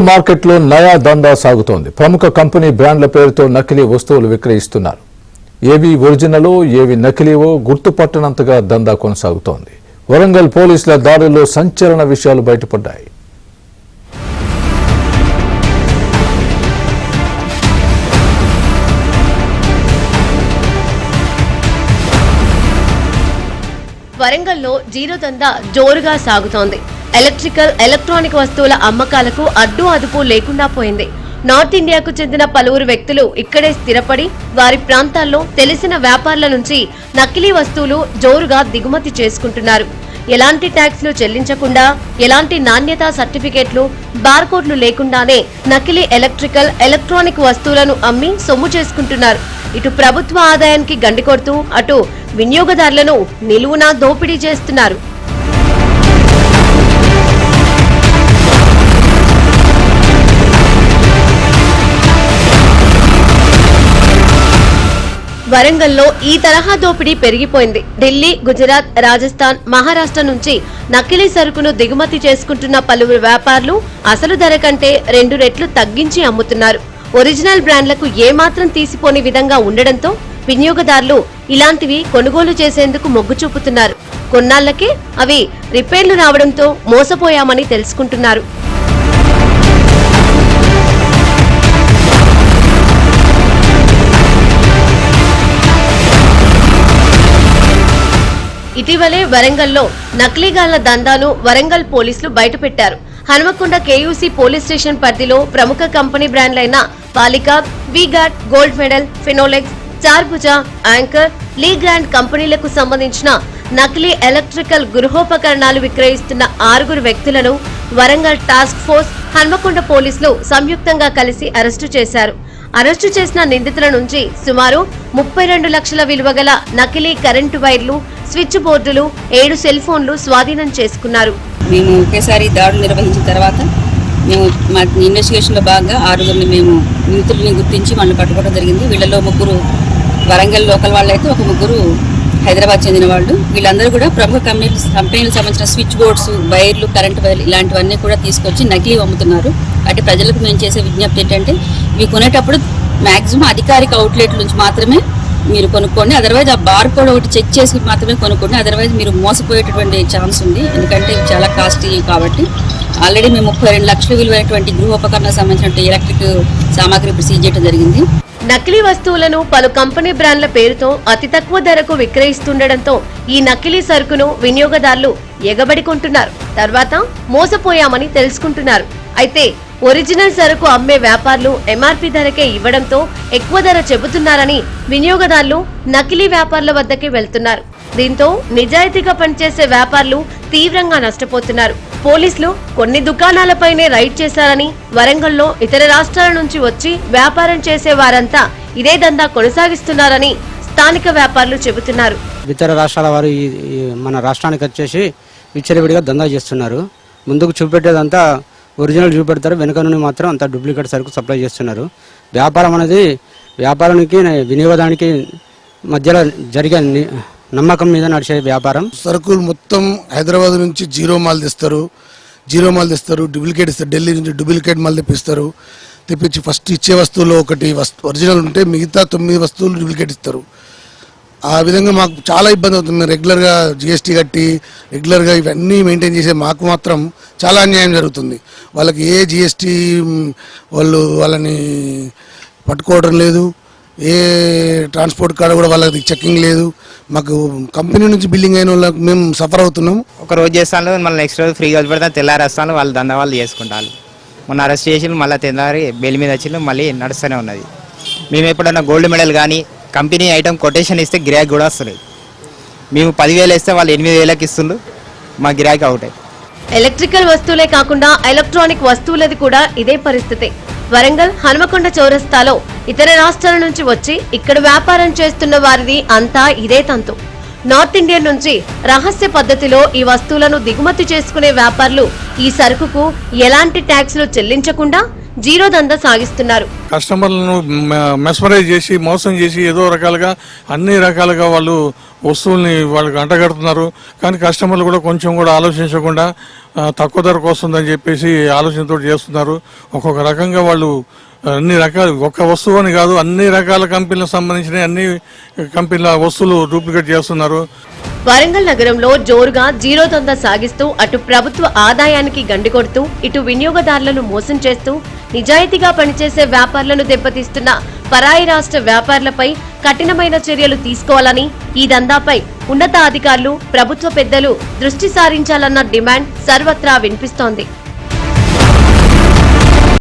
మార్కెట్లో నయా దందా సాగుతోంది. ప్రముఖ కంపెనీ బ్రాండ్ల పేరుతో నకిలీ వస్తువులు విక్రయిస్తున్నారు. ఏవి ఒరిజినలో ఏవి నకిలీవో గుర్తుపట్టనంతగా దందా కొనసాగుతోంది. వరంగల్ పోలీసుల దాడుల్లో సంచలన విషయాలు బయటపడ్డాయి. వరంగల్లో జీరో దందా జోరుగా సాగుతోంది. ఎలక్ట్రానిక్ వస్తువుల అమ్మకాలకు అడ్డు అదుపు లేకుండా పోయింది. నార్త్ ఇండియాకు చెందిన పలువురు వ్యక్తులు ఇక్కడే స్థిరపడి వారి ప్రాంతాల్లో తెలిసిన వ్యాపారుల నుంచి నకిలీ వస్తువులు జోరుగా దిగుమతి చేసుకుంటున్నారు. ఎలాంటి ట్యాక్స్లు చెల్లించకుండా, ఎలాంటి నాణ్యతా సర్టిఫికేట్లు, బార్కోడ్లు లేకుండానే నకిలీ ఎలక్ట్రానిక్ వస్తువులను అమ్మి సొమ్ము చేసుకుంటున్నారు. ఇటు ప్రభుత్వ ఆదాయానికి గండి కొడుతూ అటు వినియోగదారులను నిలువునా దోపిడీ చేస్తున్నారు. వరంగల్లో ఈ తరహా దోపిడీ పెరిగిపోయింది. ఢిల్లీ, గుజరాత్, రాజస్థాన్, మహారాష్ట్ర నుంచి నకిలీ సరుకును దిగుమతి చేసుకుంటున్న పలువురు వ్యాపారులు అసలు ధర కంటే 2 రెట్లు తగ్గించి అమ్ముతున్నారు. ఒరిజినల్ బ్రాండ్లకు ఏమాత్రం తీసిపోని విధంగా ఉండడంతో వినియోగదారులు ఇలాంటివి కొనుగోలు చేసేందుకు మొగ్గు చూపుతున్నారు. కొన్నాళ్లకే అవి రిపేర్లు రావడంతో మోసపోయామని తెలుసుకుంటున్నారు. ఇటీవలే వరంగల్లో నకిలీగాళ్ల దందాను వరంగల్ పోలీసులు బయటపెట్టారు. హనుమకొండ కేయూసీ పోలీస్ స్టేషన్ పరిధిలో ప్రముఖ కంపెనీ బ్రాండ్లైన Polycab, V-Guard, Gold Medal, Finolex, Charbhuja, Anchor, Legrand కంపెనీలకు సంబంధించిన నకిలీ గృహోపకరణాలు విక్రయిస్తున్న 6 వ్యక్తులను వరంగల్ టాస్క్ ఫోర్స్, హనుమకొండ పోలీసులు సంయుక్తంగా కలిసి అరెస్టు చేశారు. అరెస్టు చేసిన నిందితుల నుంచి సుమారు 32 లక్షల విలువ గల నకిలీ కరెంటు వైర్లు, స్విచ్ బోర్డులు, 7 సెల్ ఫోన్లు స్వాధీనం చేసుకున్నారు. మేము ఒకేసారి దాడులు నిర్వహించిన తర్వాత మేము మా ఇన్వెస్టిగేషన్లో భాగంగా 6గురిని మేము నిందితుల్ని గుర్తించి వాళ్ళని పట్టుకోవడం జరిగింది. వీళ్ళలో 3 వరంగల్ లోకల్ వాళ్ళు అయితే, ఒక 3 హైదరాబాద్ చెందిన వాళ్ళు. వీళ్ళందరూ కూడా ప్రముఖ కంపెనీలకు సంబంధించిన స్విచ్ బోర్డ్స్, వైర్లు, కరెంటు వైర్లు ఇలాంటివన్నీ కూడా తీసుకొచ్చి నకిలీ అమ్ముతున్నారు. అంటే ప్రజలకు మేము చేసే విజ్ఞప్తి ఏంటంటే, ఇవి కొనేటప్పుడు మ్యాక్సిమం అధికారిక అవుట్లెట్ నుంచి మాత్రమే మీరు కొనుక్కోండి. అదర్వైజ్ ఆ బార్ కోడ్ ఒకటి చెక్ చేసి మాత్రమే కొనుక్కోండి. అదర్వైజ్ మీరు మోసపోయేటటువంటి ఛాన్స్ ఉంది. ఎందుకంటే ఇవి చాలా కాస్ట్లీ కాబట్టి. ఆల్రెడీ మేము 32 లక్షల విలువైనటువంటి గృహోపకరణాలకు సంబంధించిన ఎలక్ట్రిక్ సామాగ్రి సీజ్ చేయడం జరిగింది. నకిలీ వస్తువులను పలు కంపెనీ బ్రాండ్ల పేరుతో అతి తక్కువ ధరకు విక్రయిస్తుండటంతో ఈ నకిలీ సరుకును వినియోగదారులు ఎగబడికుంటున్నారు. తర్వాత మోసపోయామని తెలుసుకుంటున్నారు. అయితే ఒరిజినల్ సరుకు అమ్మే వ్యాపారులు ఎంఆర్పీ ధరకే ఇవ్వడంతో ఎక్కువ ధర చెబుతున్నారని వినియోగదారులు నకిలీ వ్యాపారుల వద్దకే వెళ్తున్నారు. దీంతో నిజాయితీగా పనిచేసే వ్యాపారులు తీవ్రంగా నష్టపోతున్నారు. పోలీసులు కొన్ని దుకాణాలపైనే రైడ్ చేశారని, వరంగల్లో ఇతర రాష్ట్రాల నుంచి వచ్చి వ్యాపారం చేసే వారంతా ఇదే దందా కొనసాగిస్తున్నారని స్థానిక వ్యాపారులు చెబుతున్నారు. ఇతర రాష్ట్రాల వారు మన రాష్ట్రానికి వచ్చేసి విచ్చలవిడిగా దందా చేస్తున్నారు. ముందుకు చూపెట్టేదంతా ఒరిజినల్ చూపెడతారు, వెనుక నుండి మాత్రం అంతా డూప్లికేట్ సరుకు సప్లై చేస్తున్నారు. వ్యాపారం అనేది వ్యాపారానికి వినియోగదానికి మధ్యలో జరిగే నమ్మకం మీద నడిచే వ్యాపారం. సరుకులు మొత్తం హైదరాబాద్ నుంచి జీరో మాల్ తెస్తారు, డూప్లికేట్ ఇస్తారు. ఢిల్లీ నుంచి డూప్లికేట్ మాల్ తెప్పించి ఫస్ట్ ఇచ్చే వస్తువులో ఒకటి ఒరిజినల్ ఉంటే మిగతా 9 వస్తువులు డూప్లికేట్ ఇస్తారు. ఆ విధంగా మాకు చాలా ఇబ్బంది అవుతుంది. మేము రెగ్యులర్గా జిఎస్టీ కట్టి రెగ్యులర్గా ఇవన్నీ మెయింటైన్ చేసే మాకు మాత్రం చాలా అన్యాయం జరుగుతుంది. వాళ్ళకి ఏ జిఎస్టీ వాళ్ళని పట్టుకోవడం లేదు, ఏ ట్రాన్స్పోర్ట్ కార్డు కూడా వాళ్ళకి చెక్కింగ్ లేదు. మాకు కంపెనీ నుంచి బిల్లింగ్ అయిన వాళ్ళకి మేము సఫర్ అవుతున్నాం. ఒక రోజు చేస్తాను, మళ్ళీ నెక్స్ట్ రోజు ఫ్రీగా వదిలిపెడతాను, తెల్లారి వస్తాను, వాళ్ళు దందా వాళ్ళు చేసుకుంటారు. మొన్న అరెస్ట్ చేసి మళ్ళీ తెల్లారి బెయిల్ మీద వచ్చి మళ్ళీ నడుస్తూనే ఉన్నది. మేము ఎప్పుడన్నా గోల్డ్ మెడల్ కానీ కంపెనీ ఐటమ్ కొటేషన్ ఇస్తే గిరాకీ కూడా వస్తుంది. మేము 10,000 ఇస్తే వాళ్ళు 8,000కి ఇస్తుండ్రు, మా గిరాకీ అవుతాయి. ఎలక్ట్రికల్ వస్తువులే కాకుండా ఎలక్ట్రానిక్ వస్తువులది కూడా ఇదే పరిస్థితి. వరంగల్ హనుమకొండ చౌరస్తాలో ఇతర రాష్ట్రాల నుంచి వచ్చి ఇక్కడ వ్యాపారం చేస్తున్న వారిది అంతా ఇదే తంతు. నార్త్ ఇండియా నుంచి రహస్య పద్ధతిలో ఈ వస్తువులను దిగుమతి చేసుకునే వ్యాపారులు ఈ సరుకుకు ఎలాంటి ట్యాక్స్లు చెల్లించకుండా జీరో దందా సాగిస్తున్నారు. కస్టమర్లను మెస్మరైజ్ చేసి మోసం చేసి ఏదో రకాలుగా అన్ని రకాలుగా వాళ్ళు వస్తువుల్ని వాళ్ళకి అంటగడుతున్నారు. కానీ కస్టమర్లు కూడా కొంచెం కూడా ఆలోచించకుండా తక్కువ ధరకు వస్తుందని చెప్పేసి ఆలోచనతో చేస్తున్నారు. ఒక్కొక్క రకంగా వాళ్ళు అన్ని రకాల ఒక్క వస్తువు అని కాదు, అన్ని రకాల కంపెనీలకు సంబంధించిన అన్ని కంపెనీల వస్తువులు డూప్లికేట్ చేస్తున్నారు. వరంగల్ నగరంలో జోరుగా జీరో దందా సాగిస్తూ అటు ప్రభుత్వ ఆదాయానికి గండి కొడుతూ ఇటు వినియోగదారులను మోసం చేస్తూ నిజాయితీగా పనిచేసే వ్యాపారులను దెబ్బతీస్తున్న పరాయి రాష్ట్ర వ్యాపారులపై కఠినమైన చర్యలు తీసుకోవాలని, ఈ దందాపై ఉన్నతాధికారులు ప్రభుత్వ పెద్దలు దృష్టి సారించాలన్న డిమాండ్ సర్వత్రా వినిపిస్తోంది.